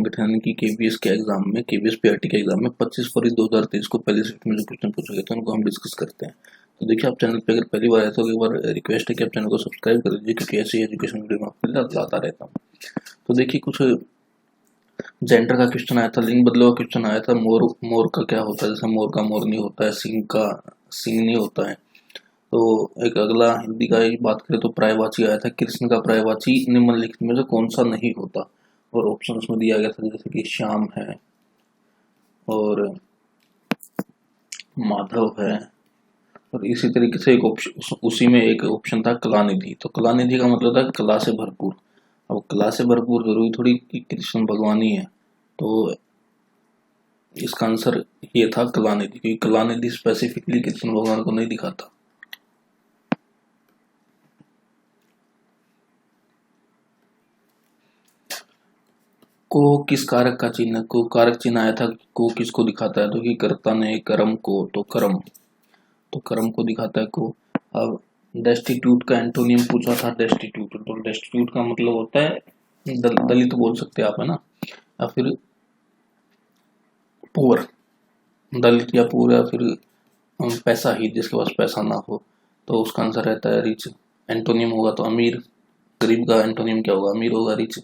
संगठन की केबीएस के एग्जाम में, केबीएस पीआरटी के एग्जाम में 25 फरवरी 2023 को पहले शिफ्ट में जो क्वेश्चन पूछे गए थे उनको हम डिस्कस करते हैं। तो देखिए, आप चैनल पे अगर पहली बार आए तो एक बार रिक्वेस्ट है कि आप चैनल को सब्सक्राइब कर दीजिए, क्योंकि ऐसी एजुकेशन वीडियो में आपके लिए लाता रहता हूँ। तो देखिए, कुछ जेंडर का क्वेश्चन आया था, लिंग बदलाव का क्वेश्चन आया था, मोर का क्या होता है, जैसे मोर का मोर नहीं होता है, सिंह का सिंह नहीं होता है। तो एक अगला हिंदी का ही बात करें तो पर्यायवाची आया था, कृष्ण का पर्यायवाची निम्नलिखित में से कौन सा नहीं होता, और ऑप्शन उसमें दिया गया था जैसे कि श्याम है और माधव है, और इसी तरीके से एक ऑप्शन, उसी में एक ऑप्शन था कलानिधि। तो कलानिधि का मतलब था कला से भरपूर। अब कला से भरपूर जरूरी थोड़ी कि कृष्ण भगवान ही है, तो इसका आंसर ये था कलानिधि, क्योंकि कलानिधि स्पेसिफिकली कृष्ण भगवान को नहीं दिखाता। को किस कारक का चिन्ह, को कारक चिन्ह आया था, को किसको दिखाता है, तो कि कर्ता ने कर्म को, तो कर्म को दिखाता है को। अब डेस्टिट्यूट का एंटोनियम पूछा था, डेस्टिट्यूट, तो डेस्टिट्यूट का मतलब होता है दलित बोल सकते हैं आप, है ना, या फिर पुअर, दलित या पुअर, या फिर पैसा ही, जिसके पास पैसा ना हो, तो उसका आंसर रहता है रिच। एंटोनियम होगा तो अमीर, गरीब का एंटोनियम क्या होगा, अमीर होगा, रिच।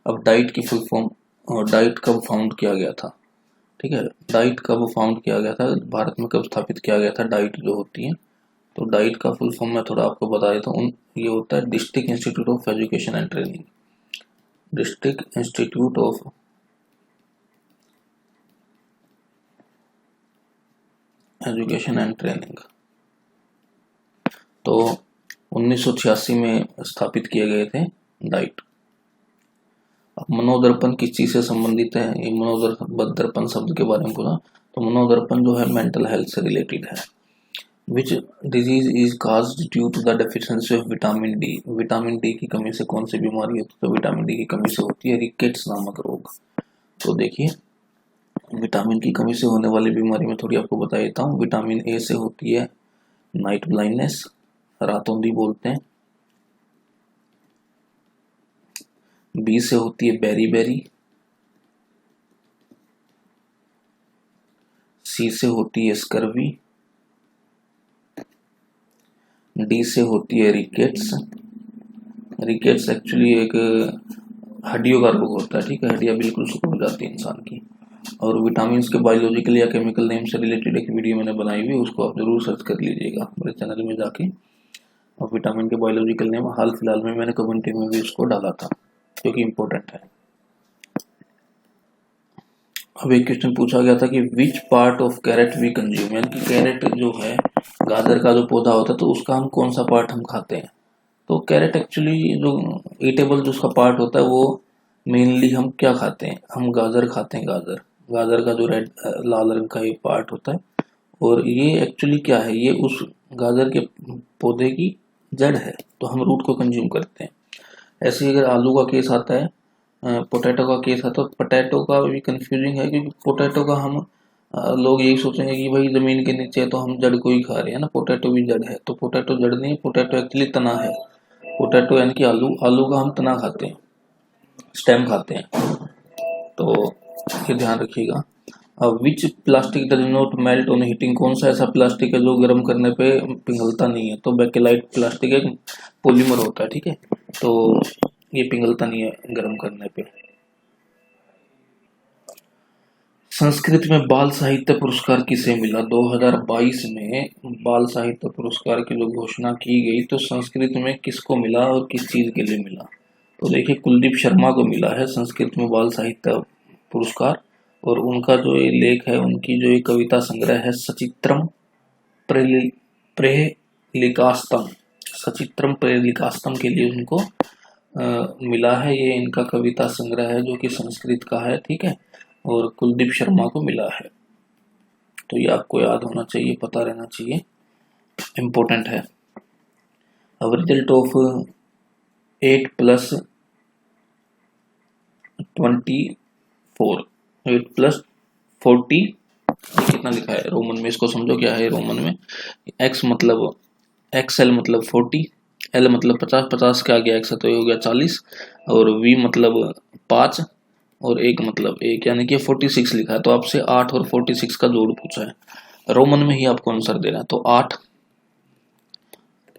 अब डाइट की फुल फॉर्म, और डाइट कब फाउंड किया गया था, ठीक है, डाइट कब फाउंड किया गया था, भारत में कब स्थापित किया गया था डाइट जो होती है। तो डाइट का फुल फॉर्म मैं थोड़ा आपको बता देता हूँ, ये होता है district institute of education and training, district institute of education and training. तो 1986 में स्थापित किए गए थे डाइट। अब मनोदर्पण किस चीज से संबंधित है, ये मनोदर्पण शब्द के बारे में बोला, तो मनोदर्पण जो है मेंटल हेल्थ से रिलेटेड है। Which disease is caused due to the deficiency of vitamin D, vitamin D की कमी से कौन सी बीमारी होती है, तो विटामिन डी की कमी से होती है रिकेट्स नामक रोग। तो देखिए, विटामिन की कमी से होने वाली बीमारी में थोड़ी आपको बता देता हूँ। विटामिन ए से होती है नाइट ब्लाइंडनेस, रातोंधी बोलते हैं। बी से होती है बेरी बेरी, सी से होती है स्कर्वी, डी से होती है रिकेट्स। रिकेट्स एक्चुअली एक हड्डियों का रोग होता है, ठीक है, हड्डियां बिल्कुल सिकुड़ जाती है इंसान की। और विटामिन के बायोलॉजिकल या केमिकल नेम से रिलेटेड एक वीडियो मैंने बनाई हुई है, उसको आप जरूर सर्च कर लीजिएगा मेरे चैनल में जाके। और विटामिन के बायोलॉजिकल नेम हाल फिलहाल में मैंने कम्युनिटी में भी उसको डाला था, जो कि इम्पोर्टेंट है। अब एक क्वेश्चन पूछा गया था कि which part of carrot we consume, यानी कि कैरेट जो है, गाजर का जो पौधा होता है, तो उसका हम कौन सा पार्ट हम खाते हैं। तो कैरेट एक्चुअली जो ईटेबल जो उसका पार्ट होता है, वो मेनली हम क्या खाते हैं, हम गाजर खाते हैं। गाजर, गाजर का जो रेड लाल रंग का ये पार्ट होता है, और ये एक्चुअली क्या है, ये उस गाजर के पौधे की जड़ है, तो हम रूट को कंज्यूम करते हैं। ऐसे ही अगर आलू का केस आता है, पोटैटो का केस आता है, तो पोटैटो का भी कंफ्यूजिंग है, क्योंकि पोटैटो का हम लोग यही सोचेंगे कि भाई जमीन के नीचे है तो हम जड़ को ही खा रहे हैं ना, पोटैटो भी जड़ है, तो पोटैटो जड़ नहीं है, पोटैटो एक्चुअली तना है। पोटैटो यानी कि आलू, आलू का हम तना खाते हैं, स्टेम खाते हैं, तो ये ध्यान रखिएगा। अब which plastic does not melt on heating, कौन सा ऐसा प्लास्टिक है जो गर्म करने पे पिघलता नहीं है, तो बेकेलाइट प्लास्टिक एक पॉलीमर होता है, ठीक है, तो ये पिघलता नहीं है गर्म करने पे। संस्कृत में बाल साहित्य पुरस्कार किसे मिला, 2022 में बाल साहित्य पुरस्कार की जो घोषणा की गई, तो संस्कृत में किसको मिला और किस चीज के लिए मिला। तो देखिए, कुलदीप शर्मा को मिला है संस्कृत में बाल साहित्य पुरस्कार, और उनका जो ये लेख है, उनकी जो ये कविता संग्रह है सचित्रम प्रेलिकास्तम, सचित्रम प्रेलिकास्तम के लिए उनको मिला है। ये इनका कविता संग्रह है जो कि संस्कृत का है, ठीक है, और कुलदीप शर्मा को मिला है। तो ये आपको याद होना चाहिए, पता रहना चाहिए, इम्पोर्टेंट है। अब रिजल्ट ऑफ 8 + 24, 8 + 40, कितना लिखा है रोमन में, इसको समझो क्या है रोमन में। एक्स मतलब एक्सएल मतलब 40, एल मतलब 50, 50 के आगे एक्स है तो ये हो गया 40, और वी मतलब 5, और एक मतलब एक, यानी कि 46 लिखा है, तो आपसे 8 और 46 का जोड़ पूछा है, रोमन में ही आपको आंसर देना है। तो 8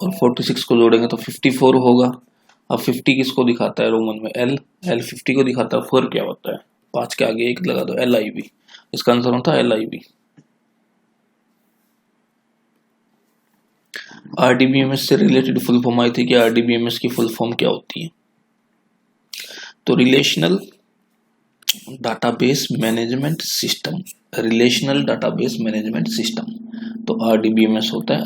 और 46 को जोड़ेंगे तो 54 होगा। अब 50 किसको दिखाता है रोमन में? एल। एल 50 को दिखाता है। 4 क्या होता है? 5 के आगे 1 लगा दो, LIV। इसका आंसर होता है LIV। RDBMS से रिलेटेड फुल फॉर्म आई थी कि RDBMS की फुल फॉर्म क्या होती है? तो relational database management system, relational database management system. तो RDBMS होता है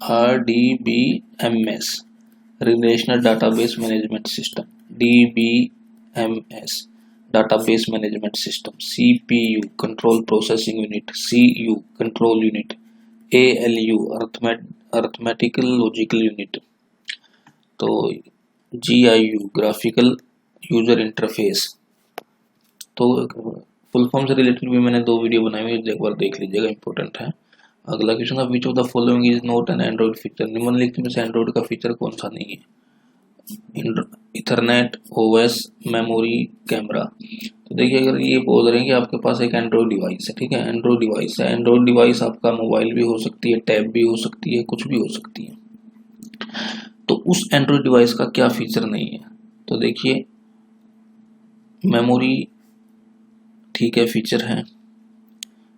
RDBMS, relational database management system. DBMS, database management system. CPU, control processing unit. CU, control unit. ALU, arithmetical logical unit. तो GIU, graphical user interface. तो full form से related भी मैंने 2 video बनाई हुई है, एक बार देख लीजिएगा, इंपॉर्टेंट है। अगला क्वेश्चन है, which of the following is not an Android feature? निम्नलिखित में से एंड्रॉइड का फीचर कौन सा नहीं है? Ethernet, OS, memory, camera. तो देखिए, अगर ये बोल रहे हैं कि आपके पास एक एंड्रॉइड डिवाइस है, ठीक है, एंड्रॉइड डिवाइस है। एंड्रॉइड डिवाइस आपका मोबाइल भी हो सकती है, टैब भी हो सकती है, कुछ भी हो सकती है। तो उस एंड्रॉइड डिवाइस का क्या फीचर नहीं है? तो देखिए, मेमोरी ठीक है, फीचर है।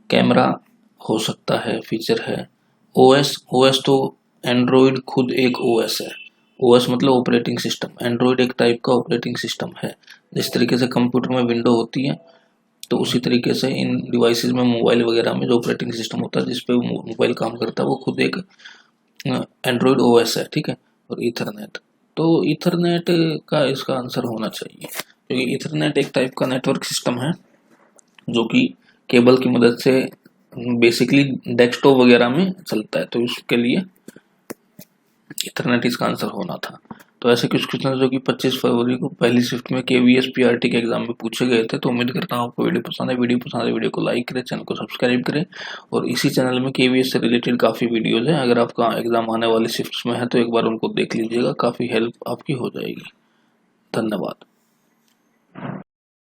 कैमरा हो सकता है, फीचर है। OS तो एंड्रॉइड खुद एक OS है। OS मतलब ऑपरेटिंग सिस्टम। एंड्रॉइड एक टाइप का ऑपरेटिंग सिस्टम है। जिस तरीके से कंप्यूटर में विंडो होती है, तो उसी तरीके से इन डिवाइसेस में, मोबाइल वगैरह में जो ऑपरेटिंग सिस्टम होता है जिसपे मोबाइल काम करता है, वो खुद एक एंड्रॉइड OS है, ठीक है। और ईथरनेट, तो ईथरनेट का इसका आंसर होना चाहिए, क्योंकि ईथरनेट एक टाइप का नेटवर्क सिस्टम है जो कि केबल की मदद से बेसिकली डेस्कटॉप वगैरह में चलता है, तो उसके लिए ईथरनेट इसका आंसर होना था। तो ऐसे कुछ क्वेश्चन जो कि 25 फरवरी को पहली शिफ्ट में KVS PRT के एग्जाम में पूछे गए थे। तो उम्मीद करता हूँ आपको वीडियो पसंद है। वीडियो को लाइक करें, चैनल को सब्सक्राइब करें, और इसी चैनल में KVS से रिलेटेड काफ़ी वीडियोज हैं। अगर आपका एग्जाम आने वाली शिफ्ट्स में है तो एक बार उनको देख लीजिएगा, काफ़ी हेल्प आपकी हो जाएगी। धन्यवाद।